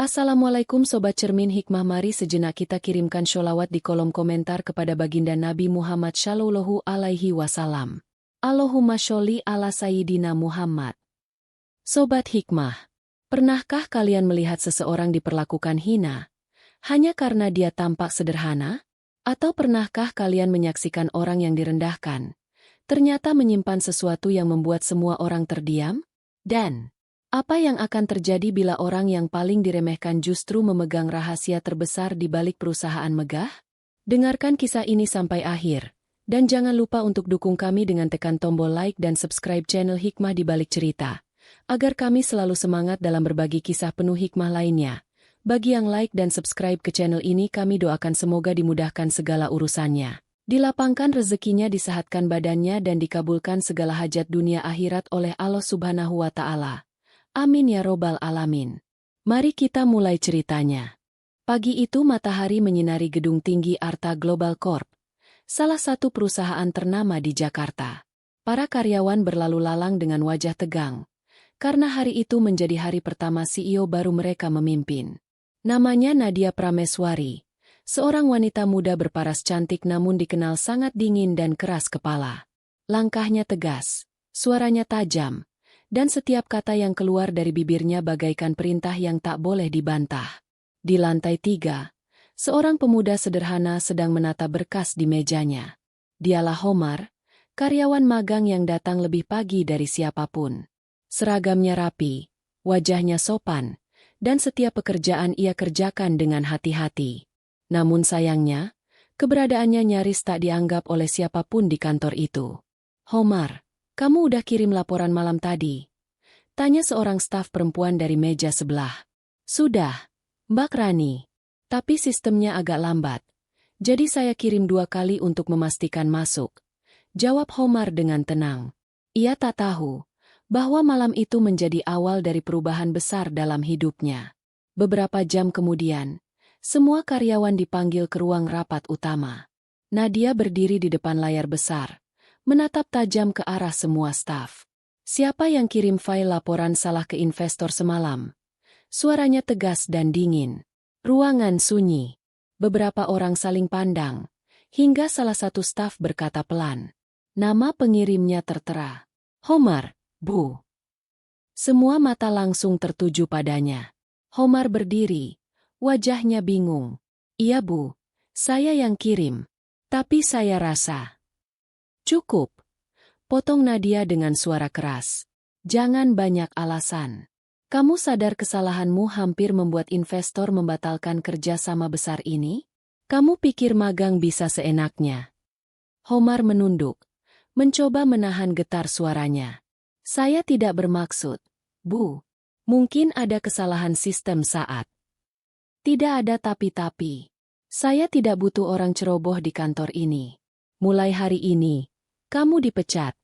Assalamualaikum Sobat Cermin Hikmah, mari sejenak kita kirimkan sholawat di kolom komentar kepada baginda Nabi Muhammad Shallallahu Alaihi Wasallam. Allahumma sholli ala Sayyidina Muhammad. Sobat Hikmah, pernahkah kalian melihat seseorang diperlakukan hina hanya karena dia tampak sederhana? Atau pernahkah kalian menyaksikan orang yang direndahkan ternyata menyimpan sesuatu yang membuat semua orang terdiam? Dan apa yang akan terjadi bila orang yang paling diremehkan justru memegang rahasia terbesar di balik perusahaan megah? Dengarkan kisah ini sampai akhir. Dan jangan lupa untuk dukung kami dengan tekan tombol like dan subscribe channel Hikmah di balik cerita, agar kami selalu semangat dalam berbagi kisah penuh hikmah lainnya. Bagi yang like dan subscribe ke channel ini, kami doakan semoga dimudahkan segala urusannya, dilapangkan rezekinya, disehatkan badannya, dan dikabulkan segala hajat dunia akhirat oleh Allah Subhanahu wa Ta'ala. Amin ya robbal alamin. Mari kita mulai ceritanya. Pagi itu matahari menyinari gedung tinggi Arta Global Corp, salah satu perusahaan ternama di Jakarta. Para karyawan berlalu lalang dengan wajah tegang, karena hari itu menjadi hari pertama CEO baru mereka memimpin. Namanya Nadia Prameswari, seorang wanita muda berparas cantik namun dikenal sangat dingin dan keras kepala. Langkahnya tegas, suaranya tajam, dan setiap kata yang keluar dari bibirnya bagaikan perintah yang tak boleh dibantah. Di lantai 3, seorang pemuda sederhana sedang menata berkas di mejanya. Dialah Homar, karyawan magang yang datang lebih pagi dari siapapun. Seragamnya rapi, wajahnya sopan, dan setiap pekerjaan ia kerjakan dengan hati-hati. Namun sayangnya, keberadaannya nyaris tak dianggap oleh siapapun di kantor itu. "Homar, kamu udah kirim laporan malam tadi?" tanya seorang staf perempuan dari meja sebelah. "Sudah, Mbak Rani. Tapi sistemnya agak lambat. Jadi saya kirim 2 kali untuk memastikan masuk," jawab Homar dengan tenang. Ia tak tahu bahwa malam itu menjadi awal dari perubahan besar dalam hidupnya. Beberapa jam kemudian, semua karyawan dipanggil ke ruang rapat utama. Nadia berdiri di depan layar besar, menatap tajam ke arah semua staf. "Siapa yang kirim file laporan salah ke investor semalam?" Suaranya tegas dan dingin. Ruangan sunyi. Beberapa orang saling pandang, hingga salah satu staf berkata pelan. Nama pengirimnya tertera. "Homar, Bu." Semua mata langsung tertuju padanya. Homar berdiri, wajahnya bingung. "Iya Bu, saya yang kirim. Tapi saya rasa..." "Cukup," potong Nadia dengan suara keras. "Jangan banyak alasan. Kamu sadar kesalahanmu hampir membuat investor membatalkan kerjasama besar ini? Kamu pikir magang bisa seenaknya?" Homar menunduk, mencoba menahan getar suaranya. "Saya tidak bermaksud, Bu. Mungkin ada kesalahan sistem saat." "Tidak ada tapi-tapi. Saya tidak butuh orang ceroboh di kantor ini. Mulai hari ini, kamu dipecat."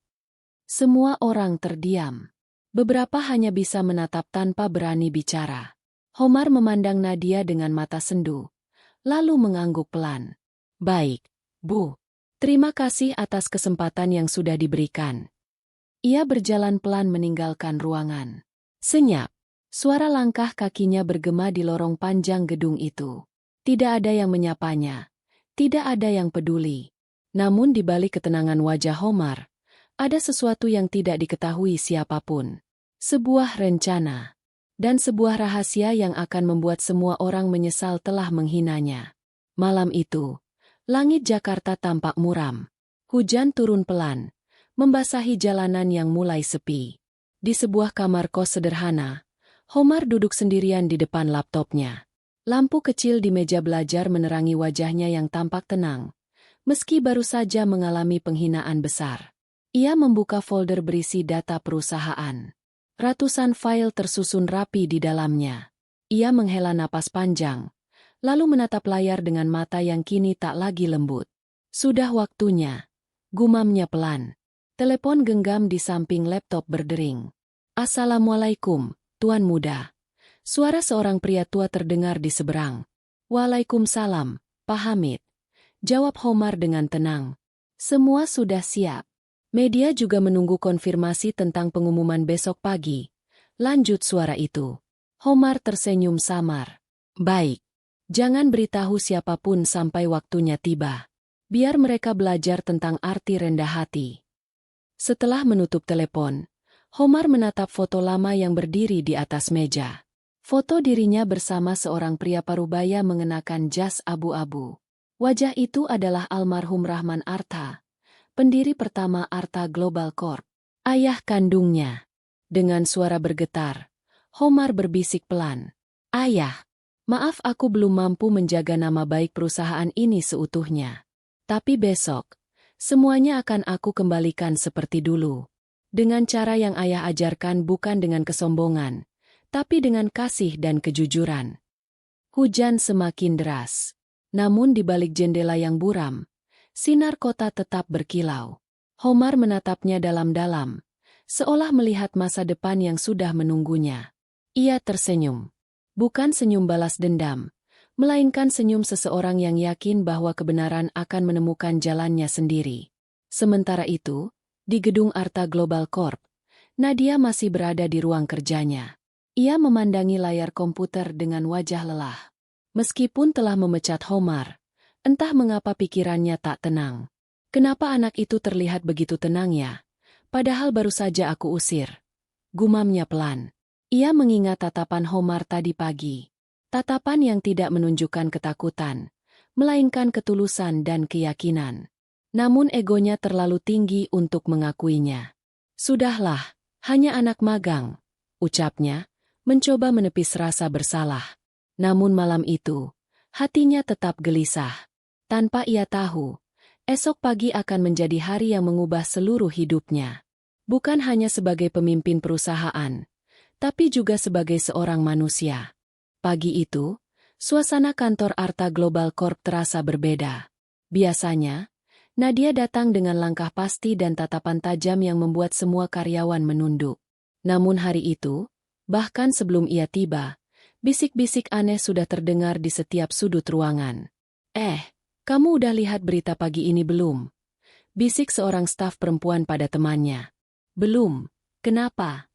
Semua orang terdiam. Beberapa hanya bisa menatap tanpa berani bicara. Homar memandang Nadia dengan mata sendu, lalu mengangguk pelan. "Baik, Bu. Terima kasih atas kesempatan yang sudah diberikan." Ia berjalan pelan meninggalkan ruangan. Senyap, suara langkah kakinya bergema di lorong panjang gedung itu. Tidak ada yang menyapanya, tidak ada yang peduli. Namun di balik ketenangan wajah Homar, ada sesuatu yang tidak diketahui siapapun. Sebuah rencana, dan sebuah rahasia yang akan membuat semua orang menyesal telah menghinanya. Malam itu, langit Jakarta tampak muram. Hujan turun pelan, membasahi jalanan yang mulai sepi. Di sebuah kamar kos sederhana, Homar duduk sendirian di depan laptopnya. Lampu kecil di meja belajar menerangi wajahnya yang tampak tenang, meski baru saja mengalami penghinaan besar. Ia membuka folder berisi data perusahaan. Ratusan file tersusun rapi di dalamnya. Ia menghela napas panjang, lalu menatap layar dengan mata yang kini tak lagi lembut. "Sudah waktunya," gumamnya pelan. Telepon genggam di samping laptop berdering. "Assalamualaikum, Tuan Muda." Suara seorang pria tua terdengar di seberang. "Waalaikumsalam, Pak Hamid," jawab Homar dengan tenang. "Semua sudah siap. Media juga menunggu konfirmasi tentang pengumuman besok pagi," lanjut suara itu. Homar tersenyum samar. Baik. Jangan beritahu siapapun sampai waktunya tiba. Biar mereka belajar tentang arti rendah hati. Setelah menutup telepon, Homar menatap foto lama yang berdiri di atas meja. Foto dirinya bersama seorang pria parubaya mengenakan jas abu-abu. Wajah itu adalah almarhum Rahman Arta, pendiri pertama Arta Global Corp, ayah kandungnya. Dengan suara bergetar, Homar berbisik pelan. Ayah, maaf aku belum mampu menjaga nama baik perusahaan ini seutuhnya. Tapi besok, semuanya akan aku kembalikan seperti dulu. Dengan cara yang ayah ajarkan, bukan dengan kesombongan, tapi dengan kasih dan kejujuran. Hujan semakin deras. Namun di balik jendela yang buram, sinar kota tetap berkilau. Homar menatapnya dalam-dalam, seolah melihat masa depan yang sudah menunggunya. Ia tersenyum. Bukan senyum balas dendam, melainkan senyum seseorang yang yakin bahwa kebenaran akan menemukan jalannya sendiri. Sementara itu, di gedung Arta Global Corp, Nadia masih berada di ruang kerjanya. Ia memandangi layar komputer dengan wajah lelah. Meskipun telah memecat Homar, entah mengapa pikirannya tak tenang. Kenapa anak itu terlihat begitu tenang ya? Padahal baru saja aku usir. Gumamnya pelan. Ia mengingat tatapan Homar tadi pagi. Tatapan yang tidak menunjukkan ketakutan, melainkan ketulusan dan keyakinan. Namun egonya terlalu tinggi untuk mengakuinya. Sudahlah, hanya anak magang, ucapnya, mencoba menepis rasa bersalah. Namun malam itu, hatinya tetap gelisah. Tanpa ia tahu, esok pagi akan menjadi hari yang mengubah seluruh hidupnya. Bukan hanya sebagai pemimpin perusahaan, tapi juga sebagai seorang manusia. Pagi itu, suasana kantor Arta Global Corp terasa berbeda. Biasanya, Nadia datang dengan langkah pasti dan tatapan tajam yang membuat semua karyawan menunduk. Namun hari itu, bahkan sebelum ia tiba, bisik-bisik aneh sudah terdengar di setiap sudut ruangan. Kamu udah lihat berita pagi ini belum? Bisik seorang staf perempuan pada temannya. Belum. Kenapa?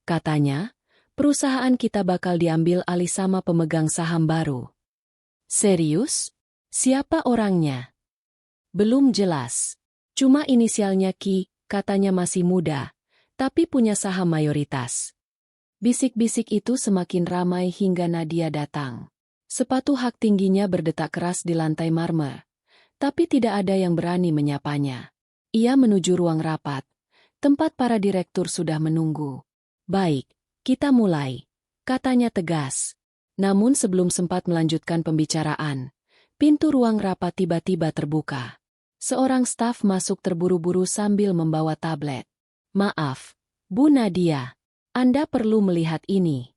Katanya, perusahaan kita bakal diambil alih sama pemegang saham baru. Serius? Siapa orangnya? Belum jelas. Cuma inisialnya Ki, katanya masih muda, tapi punya saham mayoritas. Bisik-bisik itu semakin ramai hingga Nadia datang. Sepatu hak tingginya berdetak keras di lantai marmer, tapi tidak ada yang berani menyapanya. Ia menuju ruang rapat, tempat para direktur sudah menunggu. Baik, kita mulai, katanya tegas. Namun sebelum sempat melanjutkan pembicaraan, pintu ruang rapat tiba-tiba terbuka. Seorang staf masuk terburu-buru sambil membawa tablet. Maaf, Bu Nadia. Anda perlu melihat ini.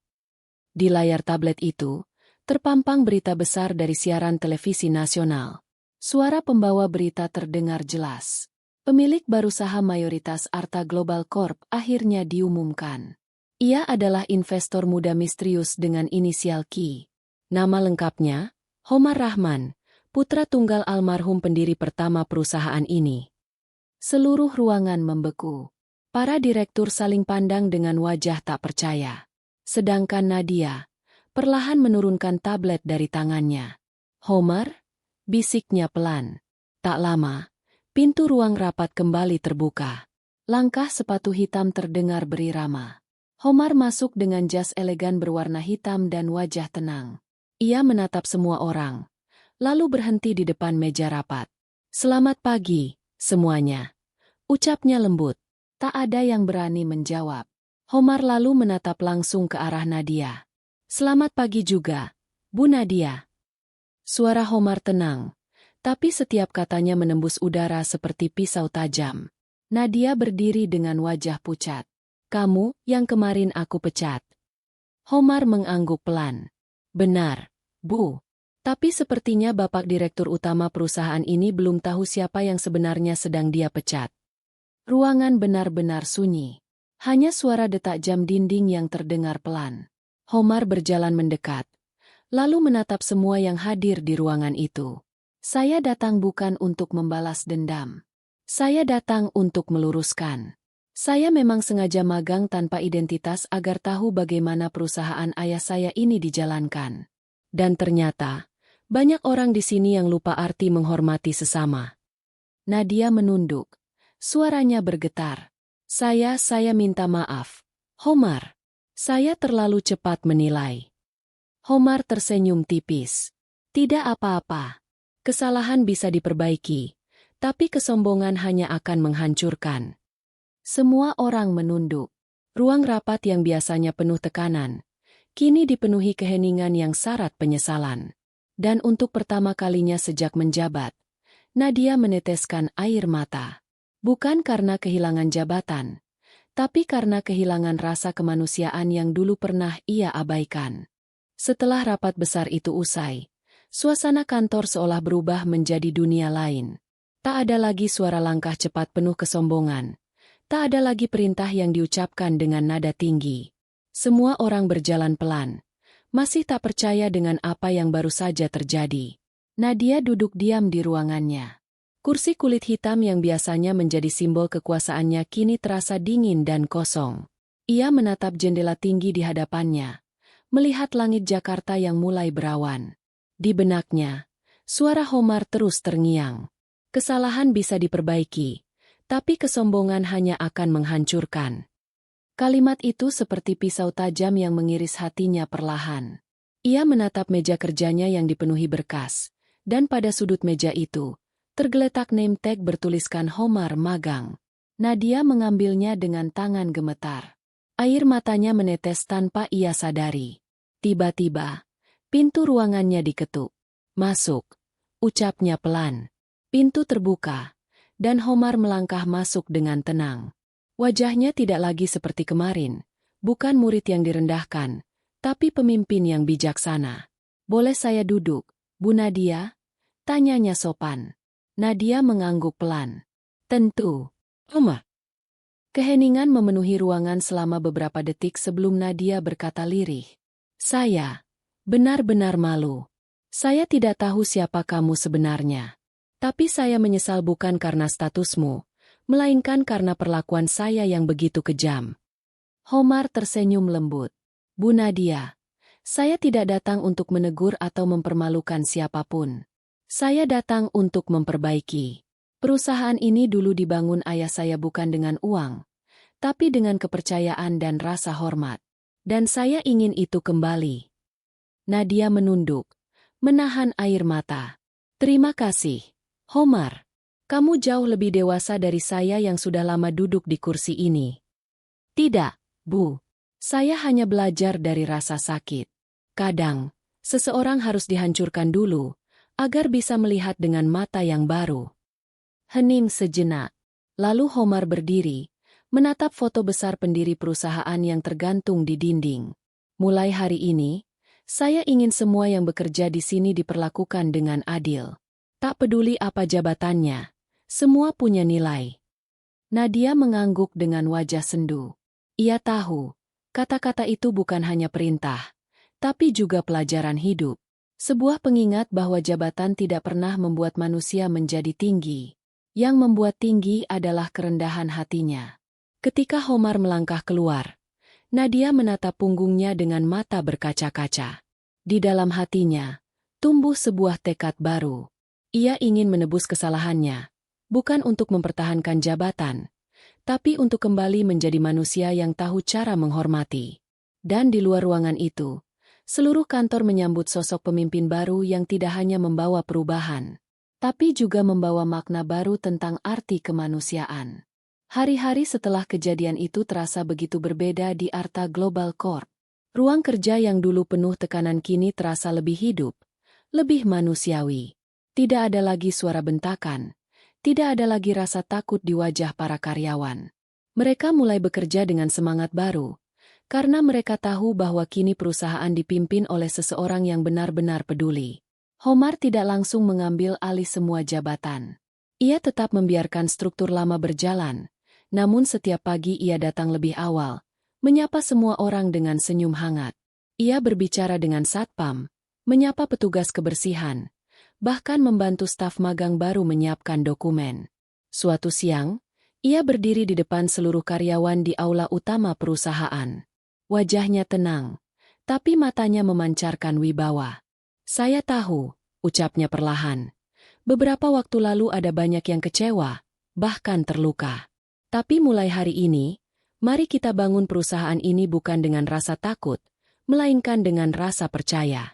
Di layar tablet itu, terpampang berita besar dari siaran televisi nasional. Suara pembawa berita terdengar jelas. Pemilik baru saham mayoritas Arta Global Corp akhirnya diumumkan. Ia adalah investor muda misterius dengan inisial Ki. Nama lengkapnya, Homar Rahman, putra tunggal almarhum pendiri pertama perusahaan ini. Seluruh ruangan membeku. Para direktur saling pandang dengan wajah tak percaya. Sedangkan Nadia perlahan menurunkan tablet dari tangannya. Homar, bisiknya pelan. Tak lama, pintu ruang rapat kembali terbuka. Langkah sepatu hitam terdengar berirama. Homar masuk dengan jas elegan berwarna hitam dan wajah tenang. Ia menatap semua orang, lalu berhenti di depan meja rapat. Selamat pagi, semuanya. Ucapnya lembut. Tak ada yang berani menjawab. Homar lalu menatap langsung ke arah Nadia. Selamat pagi juga, Bu Nadia. Suara Homar tenang, tapi setiap katanya menembus udara seperti pisau tajam. Nadia berdiri dengan wajah pucat. Kamu yang kemarin aku pecat. Homar mengangguk pelan. Benar, Bu. Tapi sepertinya Bapak Direktur Utama perusahaan ini belum tahu siapa yang sebenarnya sedang dia pecat. Ruangan benar-benar sunyi. Hanya suara detak jam dinding yang terdengar pelan. Homar berjalan mendekat, lalu menatap semua yang hadir di ruangan itu. Saya datang bukan untuk membalas dendam. Saya datang untuk meluruskan. Saya memang sengaja magang tanpa identitas agar tahu bagaimana perusahaan ayah saya ini dijalankan. Dan ternyata, banyak orang di sini yang lupa arti menghormati sesama. Nadia menunduk. Suaranya bergetar. Saya minta maaf. Homar. Saya terlalu cepat menilai. Homar tersenyum tipis. Tidak apa-apa. Kesalahan bisa diperbaiki, tapi kesombongan hanya akan menghancurkan. Semua orang menunduk. Ruang rapat yang biasanya penuh tekanan, kini dipenuhi keheningan yang syarat penyesalan. Dan untuk pertama kalinya sejak menjabat, Nadia meneteskan air mata. Bukan karena kehilangan jabatan, tapi karena kehilangan rasa kemanusiaan yang dulu pernah ia abaikan. Setelah rapat besar itu usai, suasana kantor seolah berubah menjadi dunia lain. Tak ada lagi suara langkah cepat penuh kesombongan. Tak ada lagi perintah yang diucapkan dengan nada tinggi. Semua orang berjalan pelan, masih tak percaya dengan apa yang baru saja terjadi. Nadia duduk diam di ruangannya. Kursi kulit hitam yang biasanya menjadi simbol kekuasaannya kini terasa dingin dan kosong. Ia menatap jendela tinggi di hadapannya, melihat langit Jakarta yang mulai berawan. Di benaknya, suara Homar terus terngiang. Kesalahan bisa diperbaiki, tapi kesombongan hanya akan menghancurkan. Kalimat itu seperti pisau tajam yang mengiris hatinya perlahan. Ia menatap meja kerjanya yang dipenuhi berkas, dan pada sudut meja itu, tergeletak name tag bertuliskan Homar Magang. Nadia mengambilnya dengan tangan gemetar. Air matanya menetes tanpa ia sadari. Tiba-tiba, pintu ruangannya diketuk. Masuk, ucapnya pelan. Pintu terbuka, dan Homar melangkah masuk dengan tenang. Wajahnya tidak lagi seperti kemarin, bukan murid yang direndahkan, tapi pemimpin yang bijaksana. Boleh saya duduk, Bu Nadia? Tanyanya sopan. Nadia mengangguk pelan. Tentu. Oma. Keheningan memenuhi ruangan selama beberapa detik sebelum Nadia berkata lirih. Saya benar-benar malu. Saya tidak tahu siapa kamu sebenarnya. Tapi saya menyesal bukan karena statusmu, melainkan karena perlakuan saya yang begitu kejam. Homar tersenyum lembut. Bu Nadia, saya tidak datang untuk menegur atau mempermalukan siapapun. Saya datang untuk memperbaiki. Perusahaan ini dulu dibangun ayah saya bukan dengan uang, tapi dengan kepercayaan dan rasa hormat. Dan saya ingin itu kembali. Nadia menunduk, menahan air mata. Terima kasih, Homar. Kamu jauh lebih dewasa dari saya yang sudah lama duduk di kursi ini. Tidak, Bu. Saya hanya belajar dari rasa sakit. Kadang, seseorang harus dihancurkan dulu, agar bisa melihat dengan mata yang baru. Hening sejenak. Lalu Homar berdiri, menatap foto besar pendiri perusahaan yang tergantung di dinding. Mulai hari ini, saya ingin semua yang bekerja di sini diperlakukan dengan adil. Tak peduli apa jabatannya, semua punya nilai. Nadia mengangguk dengan wajah sendu. Ia tahu, kata-kata itu bukan hanya perintah, tapi juga pelajaran hidup. Sebuah pengingat bahwa jabatan tidak pernah membuat manusia menjadi tinggi. Yang membuat tinggi adalah kerendahan hatinya. Ketika Homar melangkah keluar, Nadia menatap punggungnya dengan mata berkaca-kaca. Di dalam hatinya, tumbuh sebuah tekad baru. Ia ingin menebus kesalahannya, bukan untuk mempertahankan jabatan, tapi untuk kembali menjadi manusia yang tahu cara menghormati. Dan di luar ruangan itu, seluruh kantor menyambut sosok pemimpin baru yang tidak hanya membawa perubahan, tapi juga membawa makna baru tentang arti kemanusiaan. Hari-hari setelah kejadian itu terasa begitu berbeda di Arta Global Corp. Ruang kerja yang dulu penuh tekanan kini terasa lebih hidup, lebih manusiawi. Tidak ada lagi suara bentakan, tidak ada lagi rasa takut di wajah para karyawan. Mereka mulai bekerja dengan semangat baru, karena mereka tahu bahwa kini perusahaan dipimpin oleh seseorang yang benar-benar peduli. Homar tidak langsung mengambil alih semua jabatan. Ia tetap membiarkan struktur lama berjalan, namun setiap pagi ia datang lebih awal, menyapa semua orang dengan senyum hangat. Ia berbicara dengan satpam, menyapa petugas kebersihan, bahkan membantu staf magang baru menyiapkan dokumen. Suatu siang, Ia berdiri di depan seluruh karyawan di aula utama perusahaan. Wajahnya tenang, tapi matanya memancarkan wibawa. "Saya tahu," ucapnya perlahan. "Beberapa waktu lalu ada banyak yang kecewa, bahkan terluka. Tapi mulai hari ini, mari kita bangun perusahaan ini bukan dengan rasa takut, melainkan dengan rasa percaya."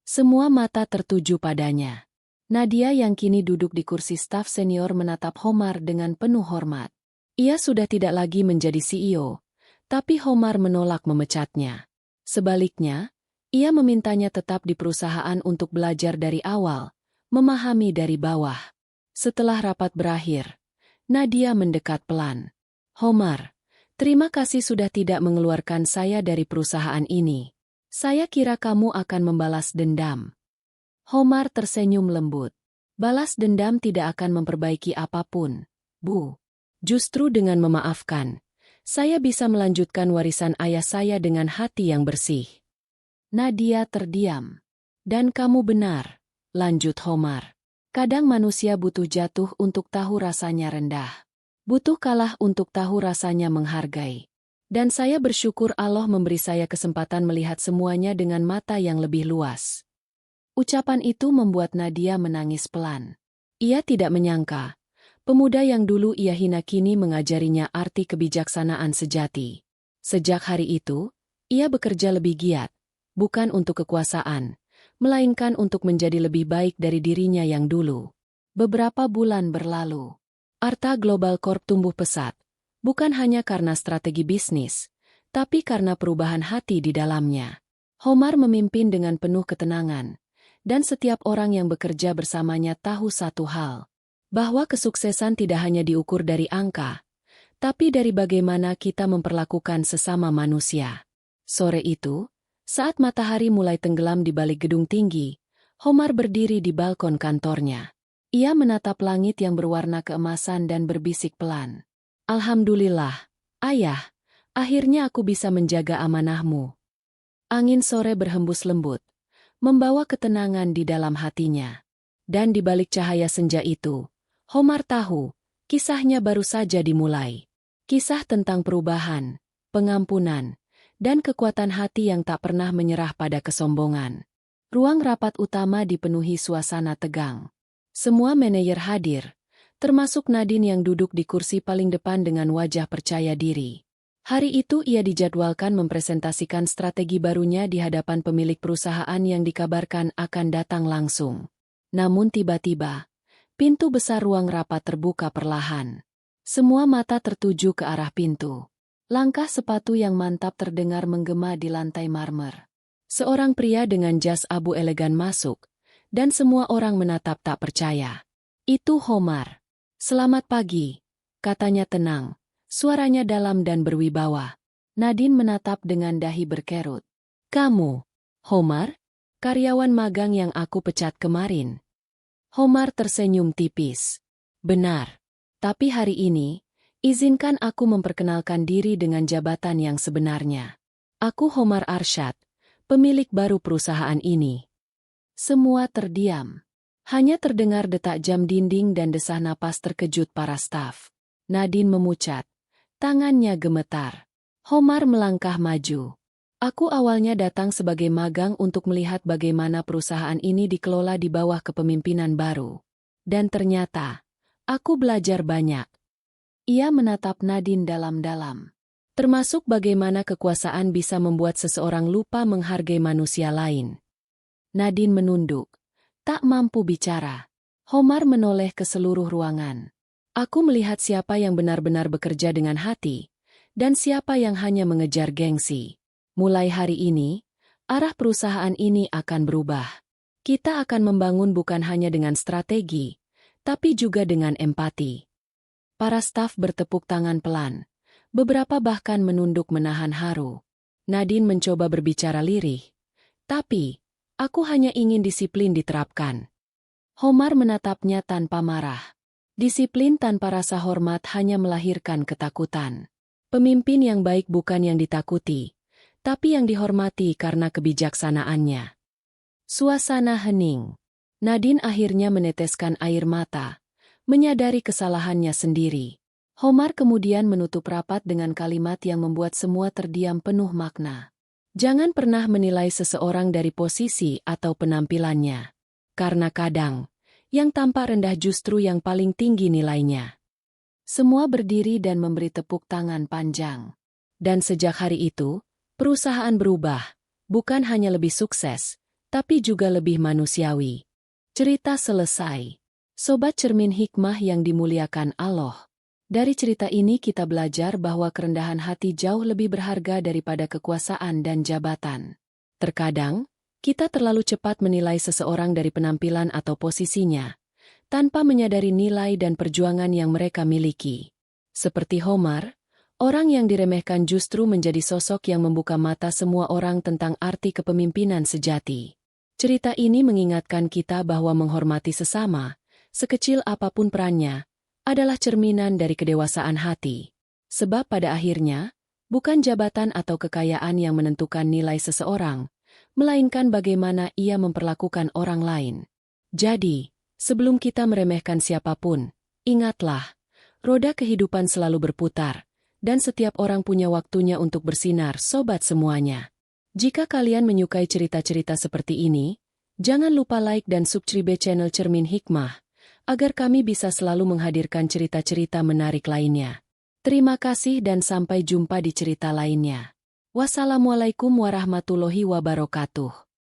Semua mata tertuju padanya. Nadia yang kini duduk di kursi staf senior menatap Homar dengan penuh hormat. Ia sudah tidak lagi menjadi CEO, tapi Homar menolak memecatnya. Sebaliknya, ia memintanya tetap di perusahaan untuk belajar dari awal, memahami dari bawah. Setelah rapat berakhir, Nadia mendekat pelan. "Homar, terima kasih sudah tidak mengeluarkan saya dari perusahaan ini. Saya kira kamu akan membalas dendam." Homar tersenyum lembut. "Balas dendam tidak akan memperbaiki apapun, Bu. Justru dengan memaafkan, saya bisa melanjutkan warisan ayah saya dengan hati yang bersih." Nadia terdiam. "Dan kamu benar," lanjut Homar. "Kadang manusia butuh jatuh untuk tahu rasanya rendah. Butuh kalah untuk tahu rasanya menghargai. Dan saya bersyukur Allah memberi saya kesempatan melihat semuanya dengan mata yang lebih luas." Ucapan itu membuat Nadia menangis pelan. Ia tidak menyangka, pemuda yang dulu ia hina kini mengajarinya arti kebijaksanaan sejati. Sejak hari itu, ia bekerja lebih giat, bukan untuk kekuasaan, melainkan untuk menjadi lebih baik dari dirinya yang dulu. Beberapa bulan berlalu. Arta Global Corp tumbuh pesat, bukan hanya karena strategi bisnis, tapi karena perubahan hati di dalamnya. Homar memimpin dengan penuh ketenangan, dan setiap orang yang bekerja bersamanya tahu satu hal, bahwa kesuksesan tidak hanya diukur dari angka, tapi dari bagaimana kita memperlakukan sesama manusia. Sore itu, saat matahari mulai tenggelam di balik gedung tinggi, Homar berdiri di balkon kantornya. Ia menatap langit yang berwarna keemasan dan berbisik pelan. "Alhamdulillah, Ayah, akhirnya aku bisa menjaga amanahmu." Angin sore berhembus lembut, membawa ketenangan di dalam hatinya. Dan di balik cahaya senja itu, Homar tahu, kisahnya baru saja dimulai. Kisah tentang perubahan, pengampunan, dan kekuatan hati yang tak pernah menyerah pada kesombongan. Ruang rapat utama dipenuhi suasana tegang. Semua manajer hadir, termasuk Nadine yang duduk di kursi paling depan dengan wajah percaya diri. Hari itu ia dijadwalkan mempresentasikan strategi barunya di hadapan pemilik perusahaan yang dikabarkan akan datang langsung. Namun tiba-tiba, pintu besar ruang rapat terbuka perlahan. Semua mata tertuju ke arah pintu. Langkah sepatu yang mantap terdengar menggema di lantai marmer. Seorang pria dengan jas abu elegan masuk, dan semua orang menatap tak percaya. "Itu Homar." "Selamat pagi," katanya tenang. Suaranya dalam dan berwibawa. Nadine menatap dengan dahi berkerut. "Kamu, Homar? Karyawan magang yang aku pecat kemarin?" Homar tersenyum tipis. "Benar. Tapi hari ini, izinkan aku memperkenalkan diri dengan jabatan yang sebenarnya. Aku Homar Arsyad, pemilik baru perusahaan ini." Semua terdiam. Hanya terdengar detak jam dinding dan desah napas terkejut para staf. Nadine memucat. Tangannya gemetar. Homar melangkah maju. "Aku awalnya datang sebagai magang untuk melihat bagaimana perusahaan ini dikelola di bawah kepemimpinan baru. Dan ternyata, aku belajar banyak." Ia menatap Nadine dalam-dalam. Termasuk bagaimana kekuasaan bisa membuat seseorang lupa menghargai manusia lain. Nadine menunduk, tak mampu bicara. Homar menoleh ke seluruh ruangan. "Aku melihat siapa yang benar-benar bekerja dengan hati, dan siapa yang hanya mengejar gengsi. Mulai hari ini, arah perusahaan ini akan berubah. Kita akan membangun bukan hanya dengan strategi, tapi juga dengan empati." Para staf bertepuk tangan pelan. Beberapa bahkan menunduk menahan haru. Nadine mencoba berbicara lirih. "Tapi, aku hanya ingin disiplin diterapkan." Homar menatapnya tanpa marah. Disiplin tanpa rasa hormat hanya melahirkan ketakutan. Pemimpin yang baik bukan yang ditakuti, tapi yang dihormati karena kebijaksanaannya. Suasana hening. Nadine akhirnya meneteskan air mata, menyadari kesalahannya sendiri. Homar kemudian menutup rapat dengan kalimat yang membuat semua terdiam penuh makna. Jangan pernah menilai seseorang dari posisi atau penampilannya. Karena kadang, yang tampak rendah justru yang paling tinggi nilainya. Semua berdiri dan memberi tepuk tangan panjang. Dan sejak hari itu, perusahaan berubah. Bukan hanya lebih sukses, tapi juga lebih manusiawi. Cerita selesai. Sobat Cermin Hikmah yang dimuliakan Allah. Dari cerita ini kita belajar bahwa kerendahan hati jauh lebih berharga daripada kekuasaan dan jabatan. Terkadang, kita terlalu cepat menilai seseorang dari penampilan atau posisinya, tanpa menyadari nilai dan perjuangan yang mereka miliki. Seperti Homar, orang yang diremehkan justru menjadi sosok yang membuka mata semua orang tentang arti kepemimpinan sejati. Cerita ini mengingatkan kita bahwa menghormati sesama, sekecil apapun perannya, adalah cerminan dari kedewasaan hati. Sebab pada akhirnya, bukan jabatan atau kekayaan yang menentukan nilai seseorang, melainkan bagaimana ia memperlakukan orang lain. Jadi, sebelum kita meremehkan siapapun, ingatlah, roda kehidupan selalu berputar, dan setiap orang punya waktunya untuk bersinar, sobat semuanya. Jika kalian menyukai cerita-cerita seperti ini, jangan lupa like dan subscribe channel Cermin Hikmah, agar kami bisa selalu menghadirkan cerita-cerita menarik lainnya. Terima kasih dan sampai jumpa di cerita lainnya. Wassalamualaikum warahmatullahi wabarakatuh.